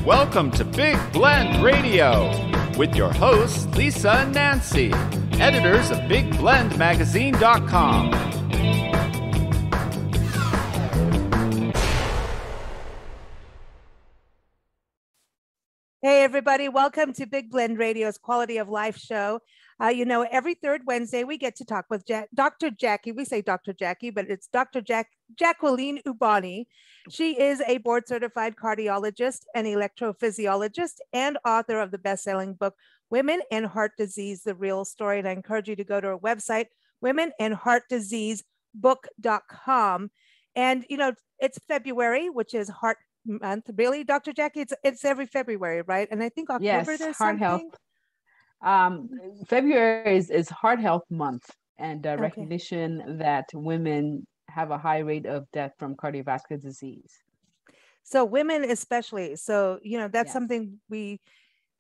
Welcome to Big Blend Radio with your hosts, Lisa and Nancy, editors of BigBlendMagazine.com. Hey, everybody. Welcome to Big Blend Radio's Quality of Life show. Every third Wednesday, we get to talk with Dr. Jackie. We say Dr. Jackie, but it's Dr-Jacqueline-Eubany. She is a board-certified cardiologist and electrophysiologist and author of the best-selling book, Women and Heart Disease, The Real Story. And I encourage you to go to her website, womenandheartdiseasebook.com. And, it's February, which is Heart Month. Really, Dr. Jackie? It's every February, right? And I think October yes, there's heart something. Health. February is Heart Health Month, and Okay. recognition that women have a high rate of death from cardiovascular disease. So women especially. So, that's Yes. something we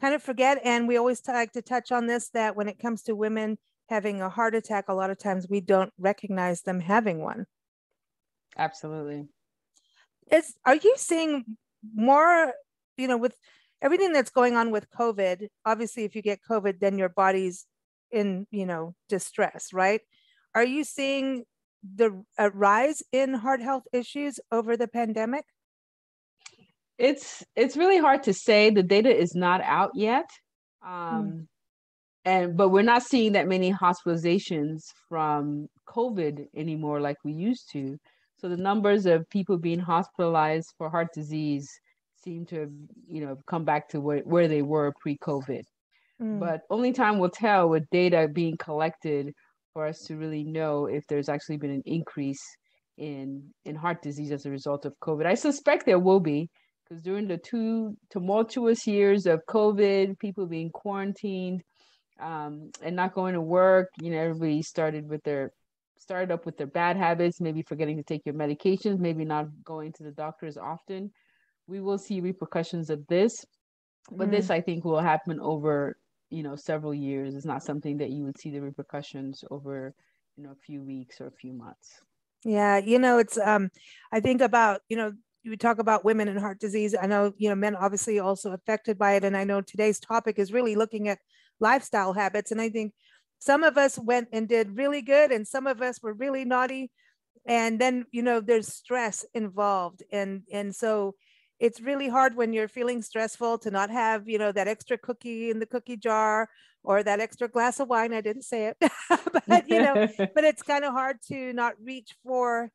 kind of forget. And we always like to touch on this, that when it comes to women having a heart attack, a lot of times we don't recognize them having one. Absolutely. Are you seeing more, with everything that's going on with COVID? Obviously, if you get COVID, then your body's in, distress, right? Are you seeing a rise in heart health issues over the pandemic? It's really hard to say. The data is not out yet. But we're not seeing that many hospitalizations from COVID anymore like we used to. So the numbers of people being hospitalized for heart disease seem to have, come back to where they were pre-COVID. But only time will tell with data being collected for us to really know if there's actually been an increase in heart disease as a result of COVID. I suspect there will be, because during the 2 tumultuous years of COVID, people being quarantined and not going to work, everybody started up with their bad habits, maybe forgetting to take your medications, maybe not going to the doctor as often. We will see repercussions of this, but this I think will happen over, several years. It's not something that you would see the repercussions over, a few weeks or a few months. Yeah. It's, I think about, you talk about women and heart disease. I know, men obviously also affected by it. And I know today's topic is really looking at lifestyle habits. And I think some of us went and did really good, and some of us were really naughty. And then, there's stress involved. And so it's really hard when you're feeling stressful to not have, that extra cookie in the cookie jar or that extra glass of wine. I didn't say it, but, but it's kind of hard to not reach for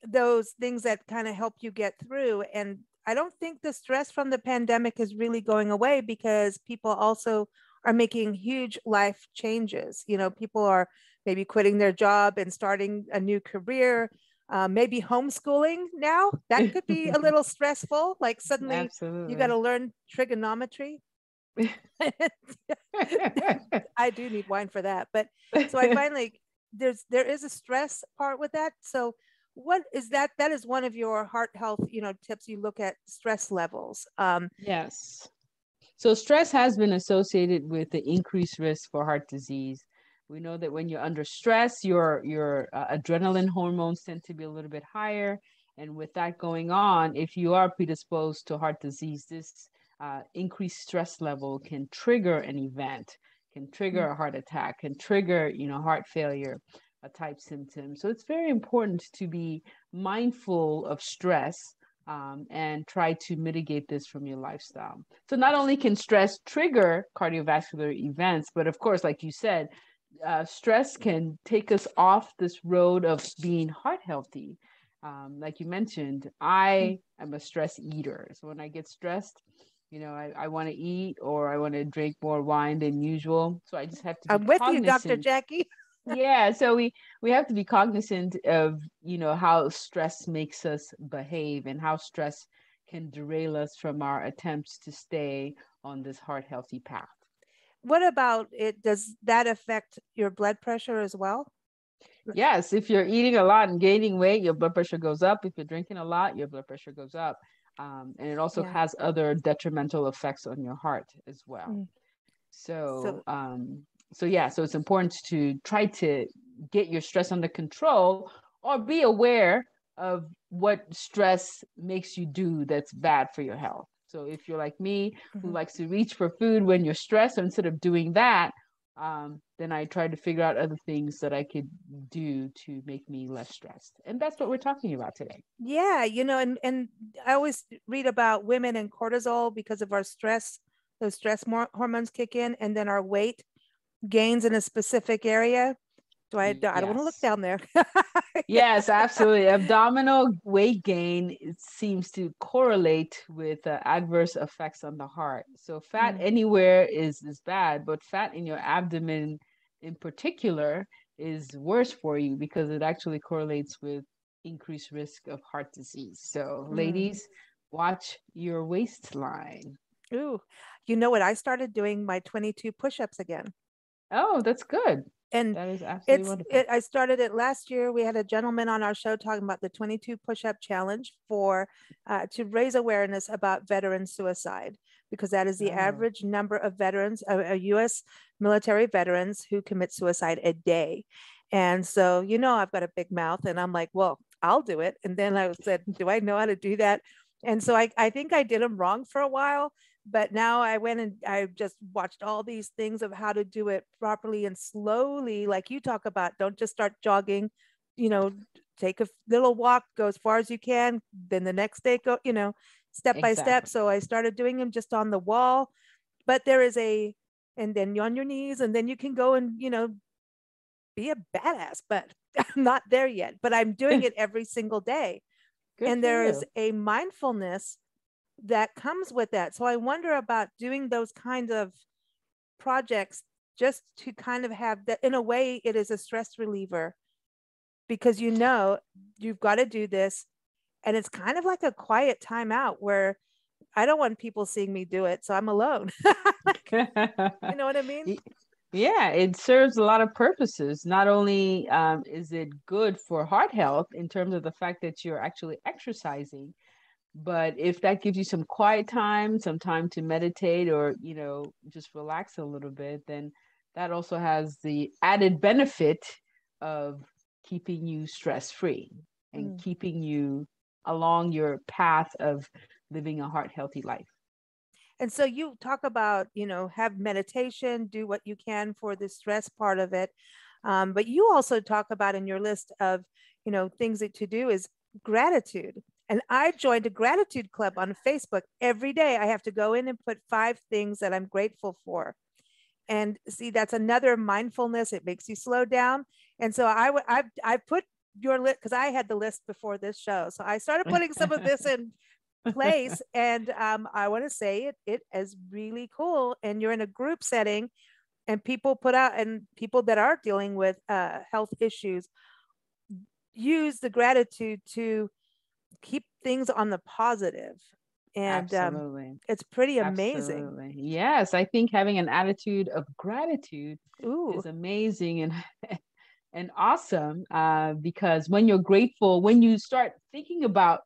those things that kind of help you get through. And I don't think the stress from the pandemic is really going away, because people also are making huge life changes. People are maybe quitting their job and starting a new career, maybe homeschooling now. That could be a little stressful. Like suddenly Absolutely. you got to learn trigonometry. I do need wine for that. But so I find like there is a stress part with that. So what is that? That is one of your heart health, tips. You look at stress levels. Yes. So stress has been associated with the increased risk for heart disease. We know that when you're under stress, your adrenaline hormones tend to be a little bit higher. And with that going on, if you are predisposed to heart disease, this increased stress level can trigger an event, can trigger a heart attack, can trigger, heart failure type symptoms. So it's very important to be mindful of stress and try to mitigate this from your lifestyle. So not only can stress trigger cardiovascular events, but of course, like you said, stress can take us off this road of being heart healthy. Like you mentioned, I am a stress eater. So when I get stressed, I want to eat or I want to drink more wine than usual. So I just have to be I'm with cognizant. you, Dr. Jackie. Yeah, so we have to be cognizant of, how stress makes us behave and how stress can derail us from our attempts to stay on this heart healthy path. What about it? Does that affect your blood pressure as well? Yes, if you're eating a lot and gaining weight, your blood pressure goes up. If you're drinking a lot, your blood pressure goes up. And it also has other detrimental effects on your heart as well. So it's important to try to get your stress under control, or be aware of what stress makes you do that's bad for your health. So if you're like me, who Mhm. likes to reach for food when you're stressed, so instead of doing that, then I tried to figure out other things that I could do to make me less stressed. And that's what we're talking about today. Yeah, and I always read about women and cortisol because of our stress. Those hormones kick in, and then our weight gains in a specific area. I don't want to look Yes. down there. Yes, absolutely. Abdominal weight gain, it seems to correlate with adverse effects on the heart. So fat Mm, anywhere is bad, but fat in your abdomen in particular is worse for you because it actually correlates with increased risk of heart disease. So mm. ladies, watch your waistline. Ooh, you know what? I started doing my 22 push-ups again. Oh, that's good. And That is absolutely wonderful. I started it last year. We had a gentleman on our show talking about the 22 push-up challenge for to raise awareness about veteran suicide, because that is the Oh. average number of veterans, U.S. military veterans who commit suicide a day. And so, I've got a big mouth, and I'm like, well, I'll do it. And then I said, do I know how to do that? And so I think I did them wrong for a while, but now I went and I just watched all these things of how to do it properly and slowly, like you talk about. Don't just start jogging, you know take a little walk, go as far as you can, then the next day go, step by step. Exactly. So I started doing them just on the wall, but there is and then you're on your knees, and then you can go and be a badass, but I'm not there yet, but I'm doing it every single day. Good And for there is you. a mindfulness that comes with that. So I wonder about doing those kinds of projects just to kind of have that. In a way, it is a stress reliever, because you've got to do this, and it's kind of like a quiet timeout where I don't want people seeing me do it, so I'm alone. You know what I mean? Y- Yeah, it serves a lot of purposes. Not only is it good for heart health in terms of the fact that you're actually exercising, but if that gives you some quiet time, some time to meditate or, just relax a little bit, then that also has the added benefit of keeping you stress free and Mm. keeping you along your path of living a heart healthy life. And so you talk about, have meditation, do what you can for the stress part of it. But you also talk about in your list of, things that to do is gratitude. And I joined a gratitude club on Facebook. Every day I have to go in and put 5 things that I'm grateful for. And see, that's another mindfulness. It makes you slow down. And so I put your list, because I had the list before this show. So I started putting some of this in place, and I want to say it is really cool. And you're in a group setting, and people put out, and people that are dealing with health issues use the gratitude to keep things on the positive. And Absolutely. it's pretty amazing. Absolutely. Yes, I think having an attitude of gratitude Ooh. is amazing and and awesome because when you're grateful, when you start thinking about,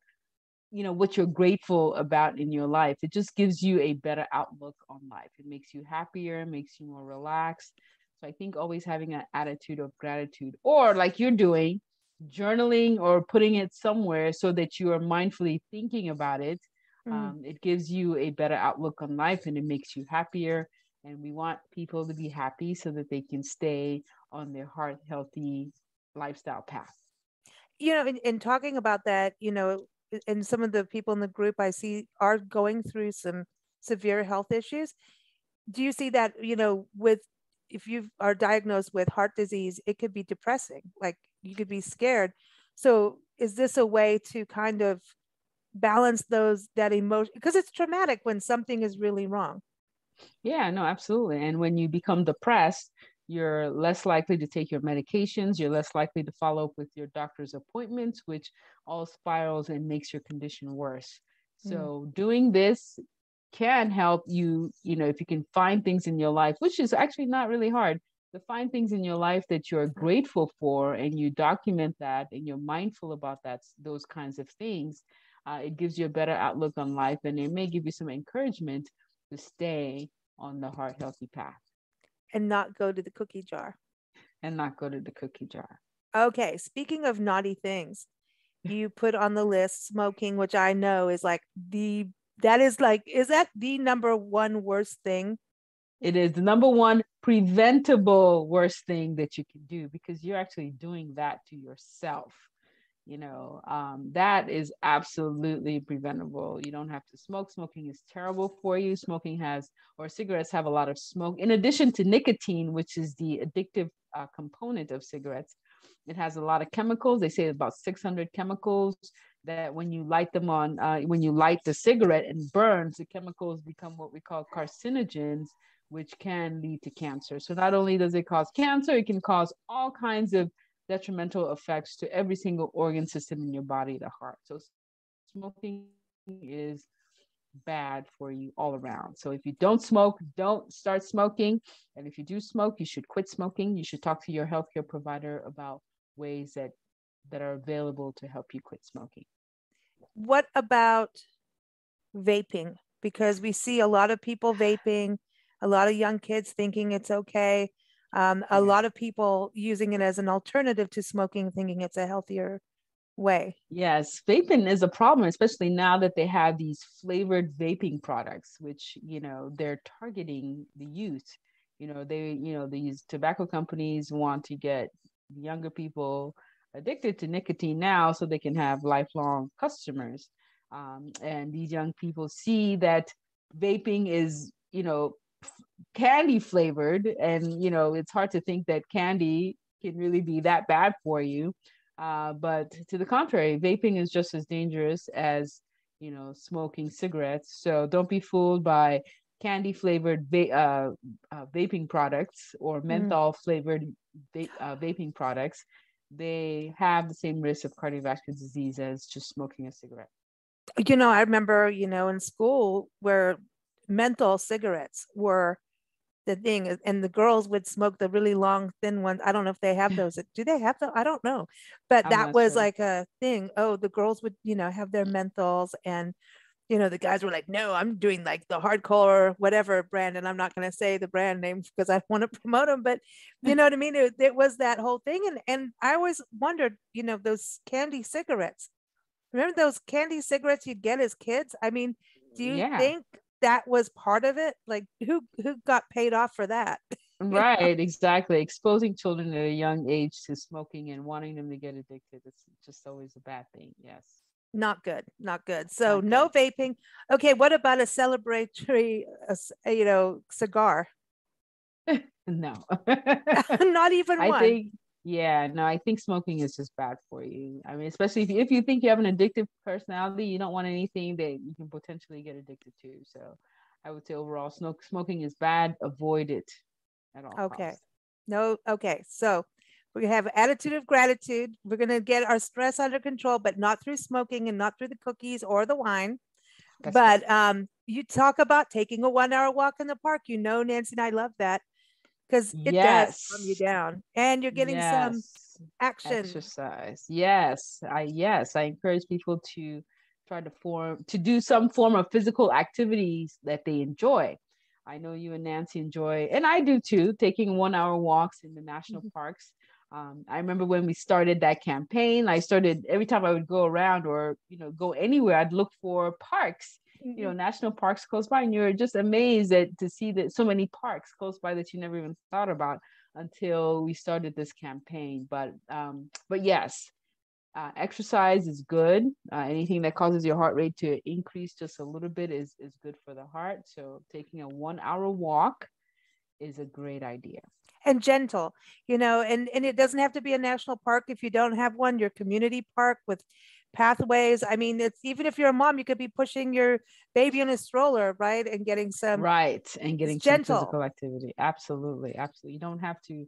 what you're grateful about in your life, it just gives you a better outlook on life. It makes you happier, makes you more relaxed. So I think always having an attitude of gratitude, or like you're doing, journaling or putting it somewhere so that you are mindfully thinking about it, Mm. it gives you a better outlook on life and it makes you happier. And we want people to be happy so that they can stay on their heart healthy lifestyle path. In talking about that, and some of the people in the group I see are going through some severe health issues. Do you see that, with if you are diagnosed with heart disease, it could be depressing, like you could be scared. So is this a way to kind of balance that emotion, because it's traumatic when something is really wrong? Yeah, no, absolutely. And when you become depressed, you're less likely to take your medications. You're less likely to follow up with your doctor's appointments, which all spirals and makes your condition worse. Mm. So doing this can help you, if you can find things in your life, which is actually not really hard, to find things in your life that you're grateful for and you document that and you're mindful about those kinds of things. It gives you a better outlook on life and it may give you some encouragement to stay on the heart healthy path And not go to the cookie jar. and not go to the cookie jar. Okay, speaking of naughty things, you put on the list smoking, which I know is like the That is like, is that the number one worst thing? It is the number one preventable worst thing that you can do, because you're actually doing that to yourself. That is absolutely preventable. You don't have to smoke. Smoking is terrible for you. Cigarettes have a lot of smoke. In addition to nicotine, which is the addictive component of cigarettes, it has a lot of chemicals. They say about 600 chemicals that when you light when you light the cigarette and burns, the chemicals become what we call carcinogens, which can lead to cancer. So not only does it cause cancer, it can cause all kinds of detrimental effects to every single organ system in your body, the heart. So smoking is bad for you all around. So if you don't smoke, don't start smoking. And if you do smoke, you should quit smoking. You should talk to your healthcare provider about ways that are available to help you quit smoking. What about vaping? Because we see a lot of people vaping, a lot of young kids thinking it's okay. A lot of people using it as an alternative to smoking, thinking it's a healthier way. Yes, vaping is a problem, especially now that they have these flavored vaping products, which, they're targeting the youth. These tobacco companies want to get younger people addicted to nicotine now so they can have lifelong customers. And these young people see that vaping is, candy flavored, and it's hard to think that candy can really be that bad for you, but to the contrary, vaping is just as dangerous as smoking cigarettes. So don't be fooled by candy flavored vaping products or menthol flavored vaping products. They have the same risk of cardiovascular disease as just smoking a cigarette. I remember in school where menthol cigarettes were the thing, and the girls would smoke the really long thin ones. I don't know if they have those. Do they have them? I don't know, but that was sure. Like a thing. Oh, the girls would have their menthols, and the guys were like, no, I'm doing like the hardcore whatever brand, and I'm not going to say the brand names because I want to promote them, but you know what I mean. It was that whole thing, and I always wondered, those candy cigarettes. Remember those candy cigarettes you'd get as kids? I mean, do you think that was part of it? Like who got paid off for that? Right, exactly. Exposing children at a young age to smoking and wanting them to get addicted, it's just always a bad thing. Yes. Not good. So no vaping. Okay, what about a celebratory cigar? No. Not even one. I think smoking is just bad for you. I mean, especially if you think you have an addictive personality, you don't want anything that you can potentially get addicted to. So I would say overall, smoking is bad. Avoid it at all costs. No. Okay. So we're going to have attitude of gratitude. We're going to get our stress under control, but not through smoking and not through the cookies or the wine. But you talk about taking a 1 hour walk in the park. Nancy and I love that. Because it does calm you down, and you're getting some action exercise. Yes, I encourage people to try to do some form of physical activities that they enjoy. I know you and Nancy enjoy, and I do too, taking 1 hour walks in the national parks. I remember when we started that campaign, every time I would go around or go anywhere, I'd look for parks. National parks close by, and you're just amazed to see that so many parks close by that you never even thought about until we started this campaign. But yes, exercise is good. Anything that causes your heart rate to increase just a little bit is good for the heart. So taking a 1 hour walk is a great idea. And gentle, and it doesn't have to be a national park. If you don't have one, your community park with pathways. I mean, it's even if you're a mom, you could be pushing your baby in a stroller, right? And getting some some physical activity. Absolutely. You don't have to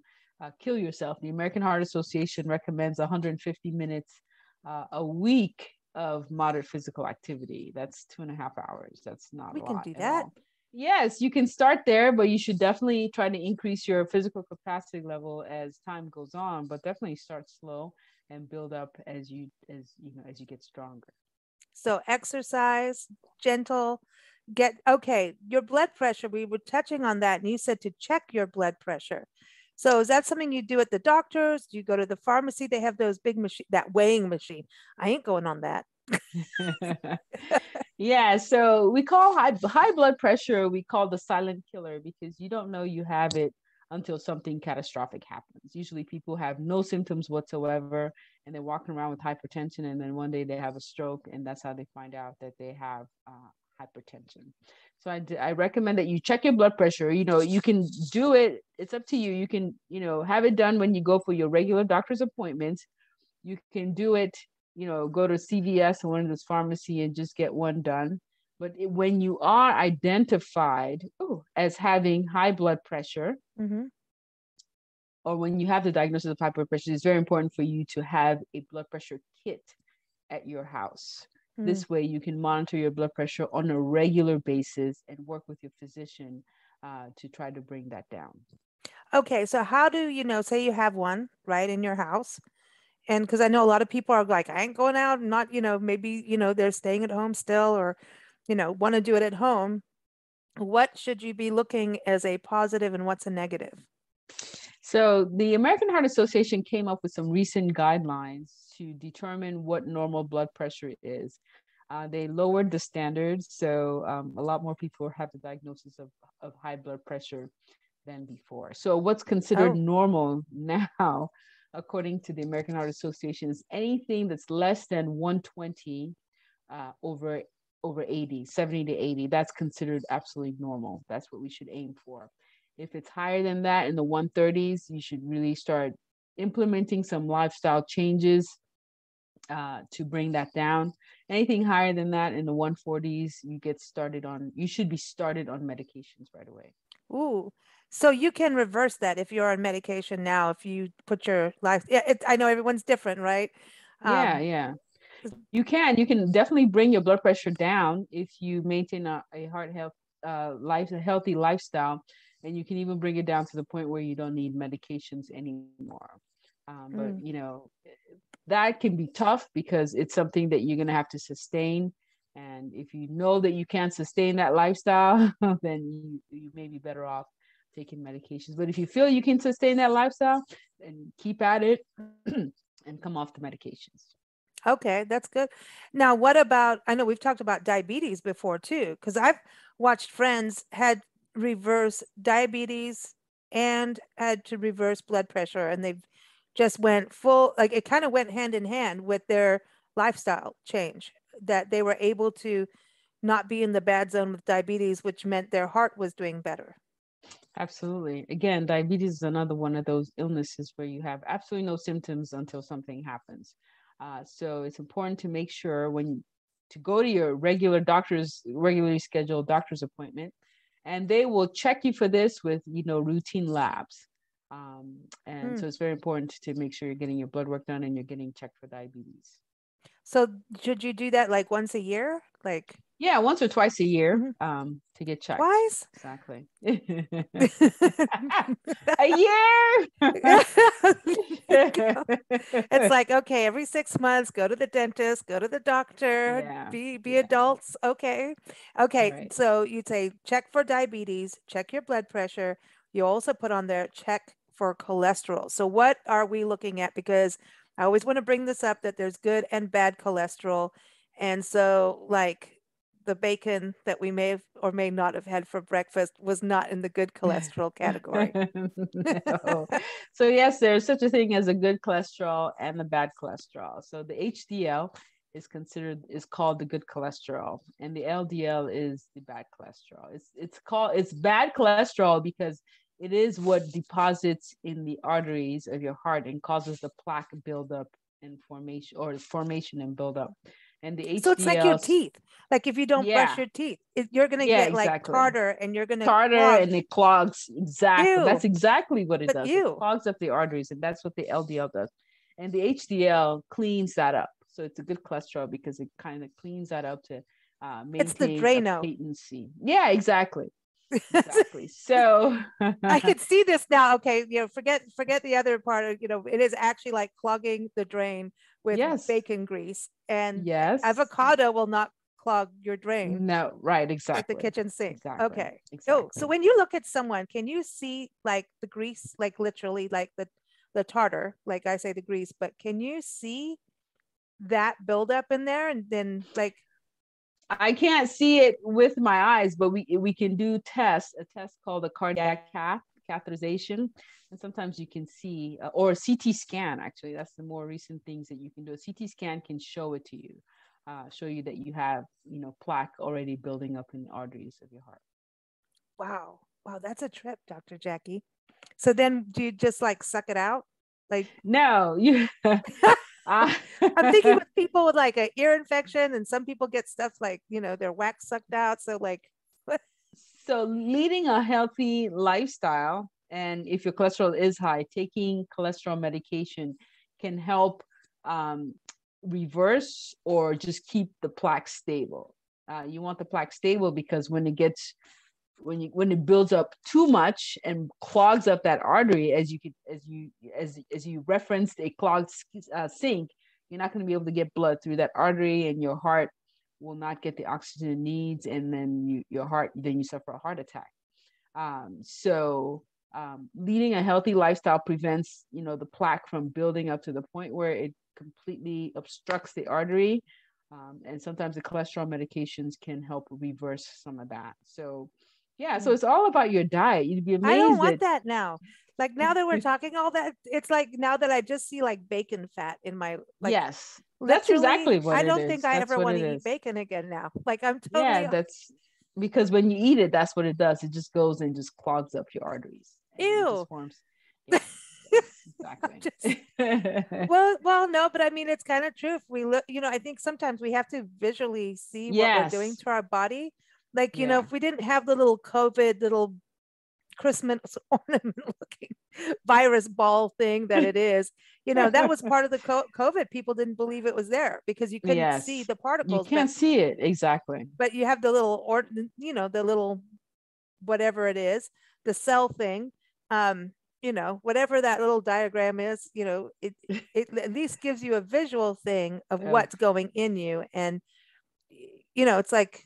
kill yourself. The American Heart Association recommends 150 minutes a week of moderate physical activity. That's 2.5 hours. That's not a lot. We can do that. Yes, you can start there, but you should definitely try to increase your physical capacity level as time goes on, but definitely start slow and build up as you get stronger. So exercise, gentle, your blood pressure. We were touching on that, and you said to check your blood pressure. So is that something you do at the doctor's? Do you go to the pharmacy? They have those big machine, that weighing machine. I ain't going on that. Yeah, so we call high blood pressure, we call the silent killer, because you don't know you have it until something catastrophic happens. Usually people have no symptoms whatsoever, and they're walking around with hypertension, and then one day they have a stroke, and that's how they find out that they have hypertension. So I recommend that you check your blood pressure. You can do it. It's up to you. You can, have it done when you go for your regular doctor's appointments. You can do it, go to CVS or one of those pharmacy and just get one done. But when you are identified as having high blood pressure, or when you have the diagnosis of high blood pressure, it's very important for you to have a blood pressure kit at your house. This way you can monitor your blood pressure on a regular basis and work with your physician to try to bring that down. Okay, so how do say you have one right in your house? And because I know a lot of people are like, I ain't going out, and not, maybe, they're staying at home still, or, want to do it at home. What should you be looking as a positive and what's a negative? So the American Heart Association came up with some recent guidelines to determine what normal blood pressure is. They lowered the standards, so a lot more people have the diagnosis of high blood pressure than before. So what's considered normal now, according to the American Heart Association, is anything that's less than 120 over 80, 70 to 80. That's considered absolutely normal. That's what we should aim for. If it's higher than that, in the 130s, you should really start implementing some lifestyle changes to bring that down. Anything higher than that, in the 140s, you should be started on medications right away. Ooh, so you can reverse that if you're on medication now, if you put your life, I know everyone's different, right? Yeah. You can definitely bring your blood pressure down if you maintain a heart health, a healthy lifestyle. And you can even bring it down to the point where you don't need medications anymore. But, that can be tough because it's something that you're going to have to sustain. And if you know that you can't sustain that lifestyle, then you may be better off taking medications. But if you feel you can sustain that lifestyle, then keep at it and come off the medications. Okay, that's good. Now, what about, I know we've talked about diabetes before too, because I've watched friends had reverse diabetes and had to reverse blood pressure, and they've just went full, like it kind of went hand in hand with their lifestyle change, that they were able to not be in the bad zone with diabetes, which meant their heart was doing better. Absolutely. Again, diabetes is another one of those illnesses where you have absolutely no symptoms until something happens. So it's important to make sure to go to your regularly scheduled doctor's appointment, and they will check you for this with, routine labs. So it's very important to make sure you're getting your blood work done and you're getting checked for diabetes. So should you do that like once a year? Yeah, once or twice a year to get checked. Twice? Exactly. A year. It's like, okay, every 6 months, go to the dentist, go to the doctor, be adults. Okay. Right. So you'd say check for diabetes, check your blood pressure. You also put on there, check for cholesterol. So what are we looking at? Because I always want to bring this up, that there's good and bad cholesterol. And so the bacon that we may have or may not have had for breakfast was not in the good cholesterol category. No. So yes, there's such a thing as a good cholesterol and the bad cholesterol. So the HDL is called the good cholesterol, and the LDL is the bad cholesterol. It's bad cholesterol because it is what deposits in the arteries of your heart and causes the plaque buildup and formation and buildup. And the HDL, so it's like your teeth. Like if you don't brush your teeth, you're going to get like tartar, and you're going to and it clogs. Exactly. Ew. That's exactly what it does. It clogs up the arteries, and that's what the LDL does. And the HDL cleans that up. So it's a good cholesterol because it kind of cleans that up to maintain it's the Drano patency. Yeah, exactly. Exactly. So I can see this now. Okay, forget the other part of, it is actually like clogging the drain with bacon grease, and avocado will not clog your drain. No, right, Like the exactly. kitchen sink. Exactly. Okay. Exactly. Oh, so when you look at someone, can you see like the grease, like literally like the tartar, like I say the grease, but can you see that buildup in there? And then like, I can't see it with my eyes, but we can do a test called a cardiac catheterization. And sometimes you can see, or a CT scan, actually, that's the more recent things that you can do. A CT scan can show it to you, show you that you have, plaque already building up in the arteries of your heart. wow, that's a trip, Dr. Jackie. So then do you just like suck it out? Like, no, you. I'm thinking with people with like an ear infection, and some people get stuff like, their wax sucked out. So like, so leading a healthy lifestyle, and if your cholesterol is high, taking cholesterol medication can help reverse or just keep the plaque stable. You want the plaque stable because when it builds up too much and clogs up that artery, as you referenced a clogged sink, you're not going to be able to get blood through that artery, and your heart will not get the oxygen it needs, and then you suffer a heart attack. Leading a healthy lifestyle prevents the plaque from building up to the point where it completely obstructs the artery, and sometimes the cholesterol medications can help reverse some of that. So so it's all about your diet. You'd be amazed. I don't want that now. Like now that we're talking all that, it's like now that I just see like bacon fat in my, like, yes, that's exactly what I it is. don't think I That's ever what want it to eat is. bacon again now. Like I'm totally, that's because when you eat it, that's what it does. It just goes and just clogs up your arteries. And it ew. just forms. Yeah, exactly. Well, no, but I mean, it's kind of true. If we look, I think sometimes we have to visually see what we're doing to our body. Like, if we didn't have the little COVID, little Christmas ornament looking virus ball thing that it is, that was part of the COVID. People didn't believe it was there because you couldn't see the particles. You can't see it. Exactly. But you have the little, the little, whatever it is, the cell thing, whatever that little diagram is, it at least gives you a visual thing of what's going in you. And, it's like,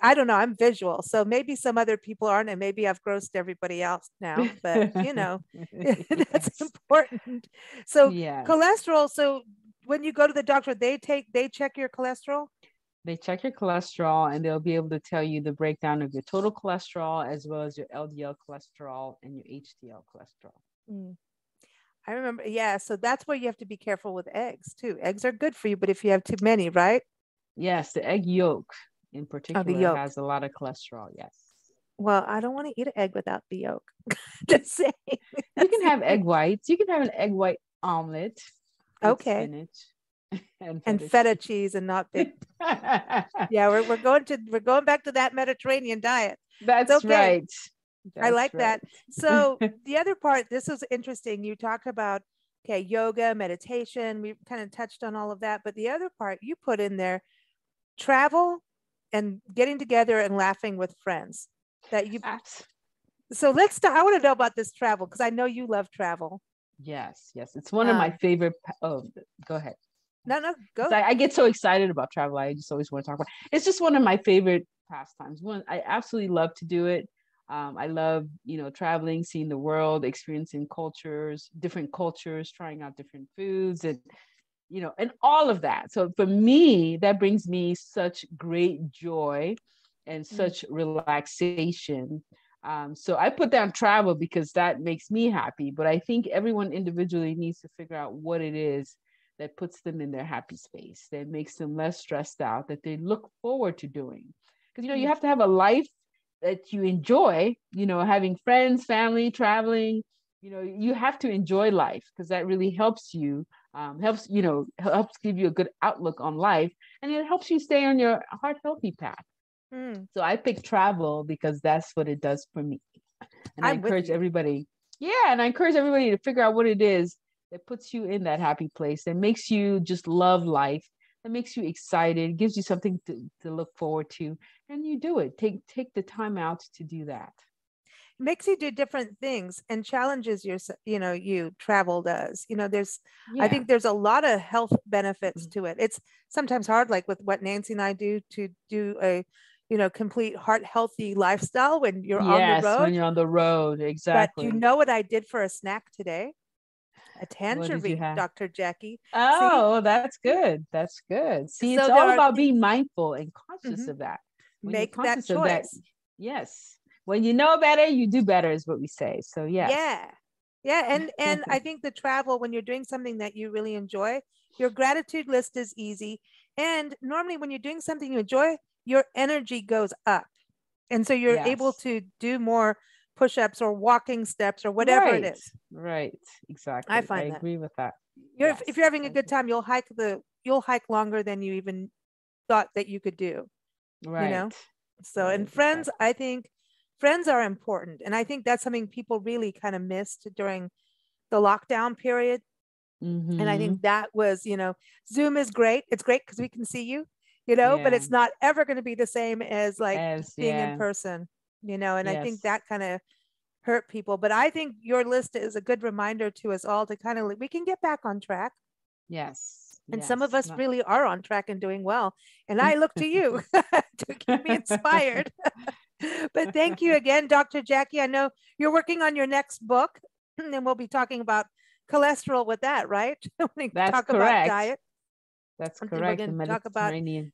I don't know, I'm visual. So maybe some other people aren't, and maybe I've grossed everybody else now, but that's important. So cholesterol. So when you go to the doctor, they check your cholesterol? They check your cholesterol, and they'll be able to tell you the breakdown of your total cholesterol, as well as your LDL cholesterol and your HDL cholesterol. I remember. Yeah. So that's where you have to be careful with eggs too. Eggs are good for you, but if you have too many, right? Yes. The egg yolk in particular has a lot of cholesterol. Yes. Well, I don't want to eat an egg without the yolk. Just saying. You can have egg whites. You can have an egg white omelet. Okay. Spinach and feta cheese, and not big. Yeah, we're going back to that Mediterranean diet. That's right. I like that. So the other part, this was interesting. You talked about yoga, meditation. We kind of touched on all of that, but the other part you put in there, travel and getting together and laughing with friends. So I want to know about this travel, because I know you love travel. Yes, it's one of my favorite. Oh, go ahead. No, go. I get so excited about travel. I just always want to talk about it. It's just one of my favorite pastimes. I absolutely love to do it. I love, traveling, seeing the world, experiencing different cultures, trying out different foods, and and all of that. So for me, that brings me such great joy and such relaxation. So I put down travel because that makes me happy. But I think everyone individually needs to figure out what it is that puts them in their happy space, that makes them less stressed out, that they look forward to doing. Because, you have to have a life that you enjoy, having friends, family, traveling, you have to enjoy life, because that really helps you, helps give you a good outlook on life, and it helps you stay on your heart healthy path. So I picked travel because that's what it does for me. And I encourage everybody to figure out what it is that puts you in that happy place, that makes you just love life, that makes you excited, gives you something to look forward to, and you do it. Take the time out to do that. makes you do different things and challenges your, travel does, I Yeah. think there's a lot of health benefits to it. It's sometimes hard, like with what Nancy and I do, to do a, complete heart healthy lifestyle when you're on the Yes, when road. you're on the road, But exactly. you know what I did for a snack today? A What did you tangerine, have? Dr. Jackie. See, Oh, that's good. That's good. See, it's so there all are about being mindful and conscious Mhm. of that. When you're Make that conscious of that, choice. yes. When you know better, you do better, is what we say. So yes. Yeah. And I think the travel, when you're doing something that you really enjoy, your gratitude list is easy. And normally when you're doing something you enjoy, your energy goes up. And so you're able Yes. to do more push-ups or walking steps or whatever it is. Right. I Exactly. I find that. agree with that. If Yes. you're having a I good agree. time, you'll hike longer than you even thought that you could do, Right. So, and Right. friends, Exactly. I think friends are important. And I think that's something people really kind of missed during the lockdown period. And I Mm-hmm. think that was, Zoom is great. It's great because we can see you, but Yeah. it's not ever going to be the same as like being in Yeah. person, and I think Yes. that kind of hurt people. But I think your list is a good reminder to us all to kind of, we can get back on track. Yes. And some of Yes. us really are on track and doing well. And I look to you to keep me inspired. But thank you again, Dr. Jackie. I know you're working on your next book, and we'll be talking about cholesterol with that, right? When we That's talk about correct. diet, That's and then we're correct. The going to talk about Mediterranean.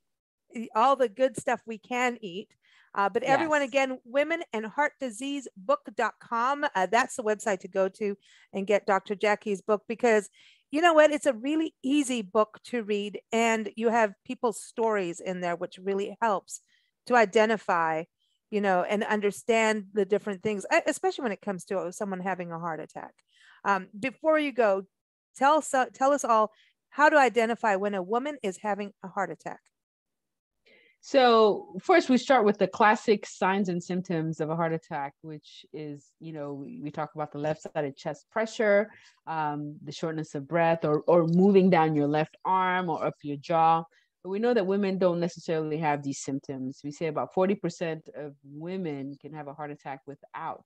all the good stuff we can eat. But everyone, Yes. again, womenandheartdiseasebook.com. That's the website to go to and get Dr. Jackie's book, because you know what? It's a really easy book to read, and you have people's stories in there, which really helps to identify, and understand the different things, especially when it comes to someone having a heart attack. Before you go, tell us all how to identify when a woman is having a heart attack. So first, we start with the classic signs and symptoms of a heart attack, which is, we talk about the left-sided chest pressure, the shortness of breath, or moving down your left arm or up your jaw. But we know that women don't necessarily have these symptoms. We say about 40% of women can have a heart attack without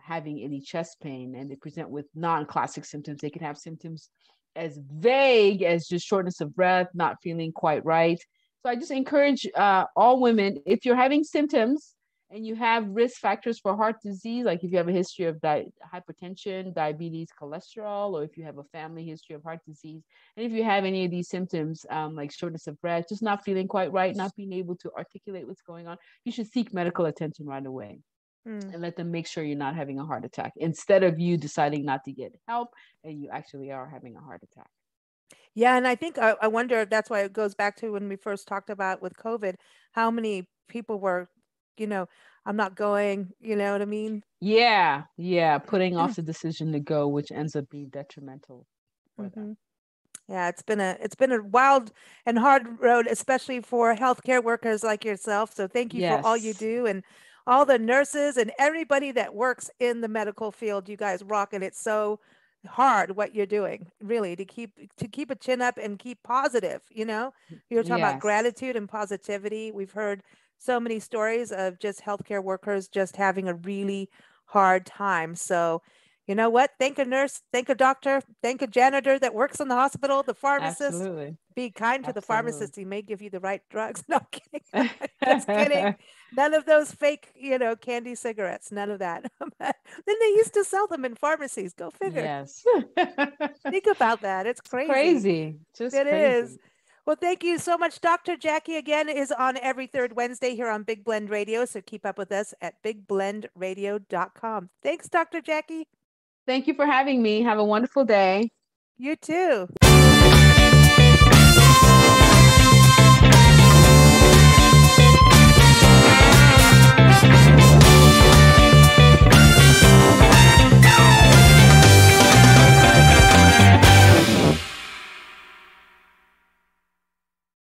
having any chest pain, and they present with non-classic symptoms. They can have symptoms as vague as just shortness of breath, not feeling quite right. So I just encourage all women, if you're having symptoms and you have risk factors for heart disease, like if you have a history of hypertension, diabetes, cholesterol, or if you have a family history of heart disease, and if you have any of these symptoms, like shortness of breath, just not feeling quite right, not being able to articulate what's going on, you should seek medical attention right away. And let them make sure you're not having a heart attack, instead of you deciding not to get help and you actually are having a heart attack. Yeah, and I think I wonder if that's why it goes back to when we first talked about with COVID, how many people were, I'm not going, you know what I mean? Yeah, putting off the decision to go, which ends up being detrimental for them. Yeah, it's been a wild and hard road, especially for healthcare workers like yourself. So thank you for all you Yes, do, and all the nurses and everybody that works in the medical field. You guys rock it. It's so hard what you're doing, really, to keep a chin up and keep positive. You're talking about yes, gratitude and positivity. We've heard so many stories of just healthcare workers just having a really hard time. So you know what? Thank a nurse, thank a doctor, thank a janitor that works in the hospital, the pharmacist. absolutely, Be kind to the absolutely. pharmacist. He may give you the right drugs. No, I'm kidding. Just kidding. None of those fake, candy cigarettes. None of that. But then they used to sell them in pharmacies. Go figure. Yes. Think about that. It's It's crazy. crazy, just It is. crazy. Well, thank you so much. Dr. Jackie again is on every third Wednesday here on Big Blend Radio. So keep up with us at bigblendradio.com. Thanks, Dr. Jackie. Thank you for having me. Have a wonderful day. You too.